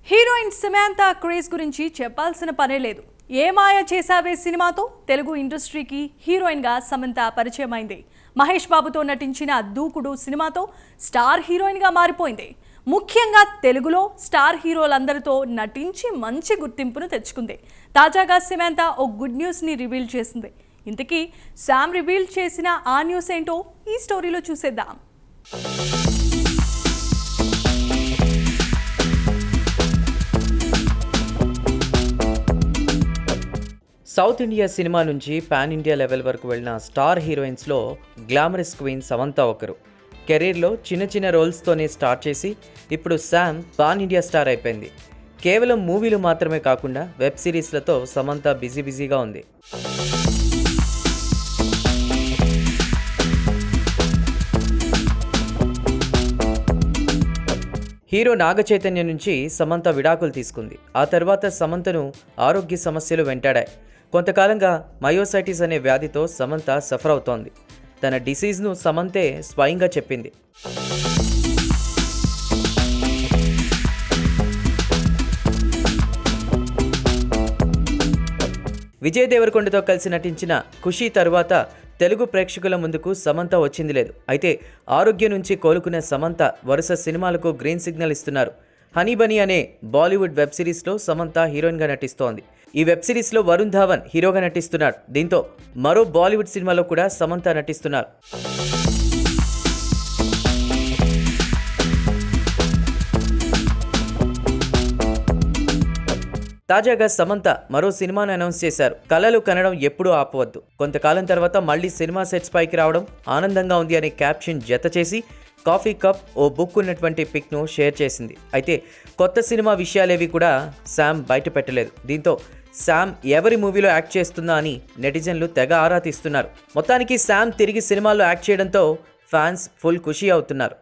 Heroine Samantha craze గురించి చెప్పాల్సిన పనే లేదు. ఏ మాయ చేసావే సినిమాతో తెలుగు ఇండస్ట్రీకి హీరోయిన్ గా సమంతా పరిచయం అయింది. మహేష్ బాబుతో నటించిన దూకుడు సినిమాతో స్టార్ హీరోయిన్ గా మారిపోయింది. ముఖ్యంగా తెలుగులో స్టార్ హీరోలందరితో నటించి మంచి గుర్తింపును తెచ్చుకుంది. తాజాగా సమంతా ఓ గుడ్ న్యూస్ ని రివీల్ చేసింది. ఇంతకీ శామ్ రివీల్ చేసిన ఆ న్యూస్ ఏంటో ఈ స్టోరీలో చూసేద్దాం. సౌత్ ఇండియా సినిమా నుంచి పాన్ ఇండియా లెవెల్ వరకు వెళ్ళిన స్టార్ హీరోయిన్స్లో గ్లామరస్ క్వీన్ సమంతా ఒకరు. కెరీర్లో చిన్న చిన్న రోల్స్తోనే స్టార్ట్ చేసి ఇప్పుడు శామ్ పాన్ ఇండియా స్టార్ అయిపోయింది. కేవలం మూవీలు మాత్రమే కాకుండా వెబ్ సిరీస్లతో సమంతా బిజీగా ఉంది. హీరో నాగ చైతన్య నుంచి సమంత విడాకులు తీసుకుంది. ఆ తర్వాత సమంతను ఆరోగ్య సమస్యలు వెంటాడాయి. కొంతకాలంగా మయోసైటిస్ అనే వ్యాధితో సమంత సఫర్ అవుతోంది. తన డిసీజ్ను సమంతే స్వయంగా చెప్పింది. విజయ్ దేవరకొండతో కలిసి నటించిన ఖుషీ తరువాత తెలుగు ప్రేక్షకుల ముందుకు సమంత వచ్చింది లేదు. అయితే ఆరోగ్యం నుంచి కోలుకునే సమంత వరుస సినిమాలకు గ్రీన్ సిగ్నల్ ఇస్తున్నారు. హనీ బనీ అనే బాలీవుడ్ వెబ్ సిరీస్లో సమంత హీరోయిన్గా నటిస్తోంది. ఈ వెబ్ సిరీస్లో వరుణ్ ధావన్ హీరోగా నటిస్తున్నాడు. దీంతో మరో బాలీవుడ్ సినిమాలో కూడా సమంత నటిస్తున్నారు. తాజాగా సమంత మరో సినిమాను అనౌన్స్ చేశారు. కలలు కనడం ఎప్పుడూ ఆపవద్దు. కొంతకాలం తర్వాత మళ్ళీ సినిమా సెట్స్ పైకి రావడం ఆనందంగా ఉంది అనే క్యాప్షన్ జత చేసి కాఫీ కప్ ఓ బుక్ ఉన్నటువంటి పిక్ను షేర్ చేసింది. అయితే కొత్త సినిమా విషయాలేవి కూడా శామ్ బయట పెట్టలేదు. దీంతో శామ్ ఎవరి మూవీలో యాక్ట్ చేస్తుందా అని నెటిజన్లు తెగ ఆరా తీస్తున్నారు. మొత్తానికి శామ్ తిరిగి సినిమాల్లో యాక్ట్ చేయడంతో ఫ్యాన్స్ ఫుల్ ఖుషి అవుతున్నారు.